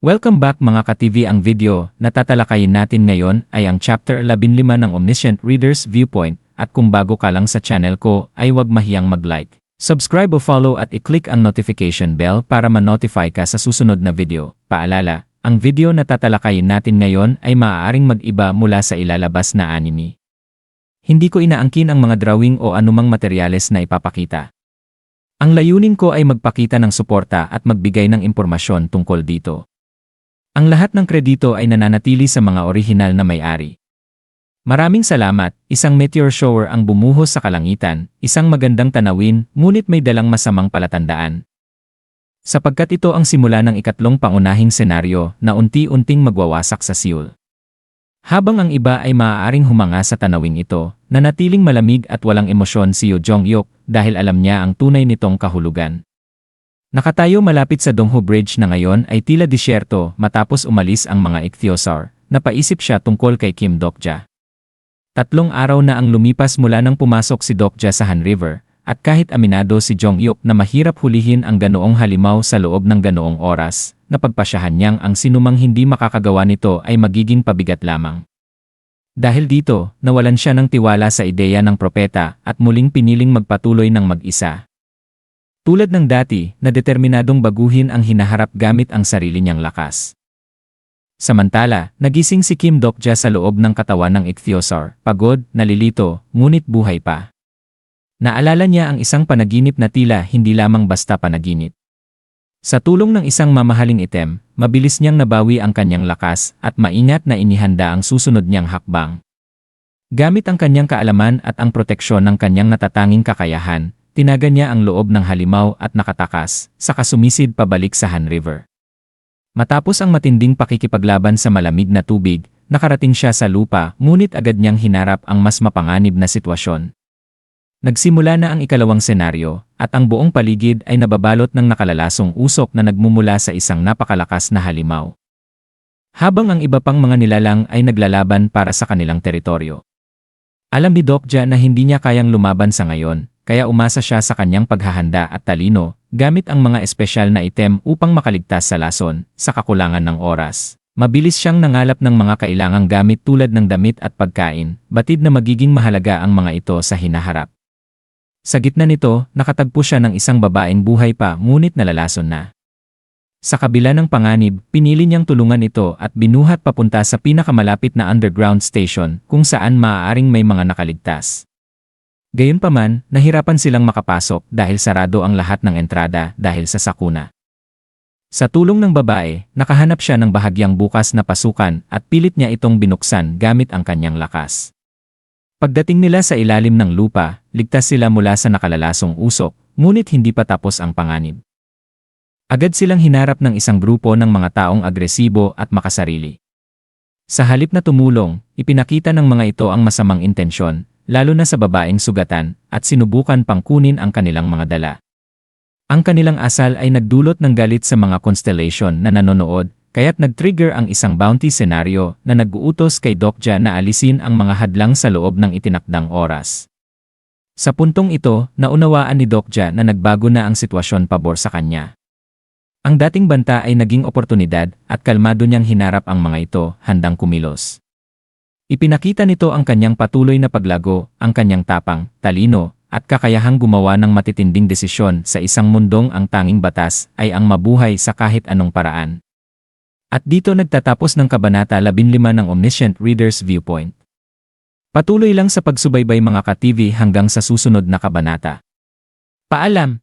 Welcome back mga ka-TV. Ang video na tatalakayin natin ngayon ay ang Chapter 15 ng Omniscient Reader's Viewpoint at kung bago ka lang sa channel ko ay huwag mahiyang mag-like, subscribe o follow at i-click ang notification bell para ma-notify ka sa susunod na video. Paalala, ang video na tatalakayin natin ngayon ay maaaring mag-iba mula sa ilalabas na anime. Hindi ko inaangkin ang mga drawing o anumang materyales na ipapakita. Ang layunin ko ay magpakita ng suporta at magbigay ng impormasyon tungkol dito. Ang lahat ng kredito ay nananatili sa mga orihinal na may-ari. Maraming salamat, isang meteor shower ang bumuhos sa kalangitan, isang magandang tanawin, ngunit may dalang masamang palatandaan. Sapagkat ito ang simula ng ikatlong pangunahing senaryo na unti-unting magwawasak sa Seoul. Habang ang iba ay maaaring humanga sa tanawing ito, nanatiling malamig at walang emosyon si Yoo Jong-hyuk dahil alam niya ang tunay nitong kahulugan. Nakatayo malapit sa Dongho Bridge na ngayon ay tila disyerto matapos umalis ang mga ichthyosaur, napaisip siya tungkol kay Kim Dokja. 3 araw na ang lumipas mula nang pumasok si Dokja sa Han River, at kahit aminado si Jong-hyuk na mahirap hulihin ang ganoong halimaw sa loob ng ganoong oras, napagpasyahan niyang ang sinumang hindi makakagawa nito ay magiging pabigat lamang. Dahil dito, nawalan siya ng tiwala sa ideya ng propeta at muling piniling magpatuloy ng mag-isa. Tulad ng dati, na determinadong baguhin ang hinaharap gamit ang sarili niyang lakas. Samantala, nagising si Kim Dokja sa loob ng katawan ng ichthyosaur, pagod, nalilito, ngunit buhay pa. Naalala niya ang isang panaginip na tila hindi lamang basta panaginip. Sa tulong ng isang mamahaling item, mabilis niyang nabawi ang kanyang lakas at maingat na inihanda ang susunod niyang hakbang. Gamit ang kanyang kaalaman at ang proteksyon ng kanyang natatanging kakayahan, tinaga niya ang loob ng halimaw at nakatakas, saka sumisid pabalik sa Han River. Matapos ang matinding pakikipaglaban sa malamig na tubig, nakarating siya sa lupa, ngunit agad niyang hinarap ang mas mapanganib na sitwasyon. Nagsimula na ang ikalawang senaryo, at ang buong paligid ay nababalot ng nakalalasong usok na nagmumula sa isang napakalakas na halimaw. Habang ang iba pang mga nilalang ay naglalaban para sa kanilang teritoryo. Alam ni Dokja na hindi niya kayang lumaban sa ngayon, kaya umasa siya sa kanyang paghahanda at talino, gamit ang mga espesyal na item upang makaligtas sa lason, sa kakulangan ng oras. Mabilis siyang nangalap ng mga kailangang gamit tulad ng damit at pagkain, batid na magiging mahalaga ang mga ito sa hinaharap. Sa gitna nito, nakatagpo siya ng isang babaeng buhay pa ngunit nalalason na. Sa kabila ng panganib, pinili niyang tulungan ito at binuhat papunta sa pinakamalapit na underground station kung saan maaaring may mga nakaligtas. Gayunpaman, nahirapan silang makapasok dahil sarado ang lahat ng entrada dahil sa sakuna. Sa tulong ng babae, nakahanap siya ng bahagyang bukas na pasukan at pilit niya itong binuksan gamit ang kanyang lakas. Pagdating nila sa ilalim ng lupa, ligtas sila mula sa nakalalasong usok, ngunit hindi pa tapos ang panganib. Agad silang hinarap ng isang grupo ng mga taong agresibo at makasarili. Sa halip na tumulong, ipinakita ng mga ito ang masamang intensyon, lalo na sa babaeng sugatan, at sinubukan pang kunin ang kanilang mga dala. Ang kanilang asal ay nagdulot ng galit sa mga constellation na nanonood, kaya't nag-trigger ang isang bounty senaryo na nag-uutos kay Dokja na alisin ang mga hadlang sa loob ng itinakdang oras. Sa puntong ito, naunawaan ni Dokja na nagbago na ang sitwasyon pabor sa kanya. Ang dating banta ay naging oportunidad at kalmado niyang hinarap ang mga ito, handang kumilos. Ipinakita nito ang kanyang patuloy na paglago, ang kanyang tapang, talino, at kakayahang gumawa ng matitinding desisyon sa isang mundong ang tanging batas ay ang mabuhay sa kahit anong paraan. At dito nagtatapos ng Kabanata 15 ng Omniscient Reader's Viewpoint. Patuloy lang sa pagsubaybay mga ka-TV hanggang sa susunod na kabanata. Paalam!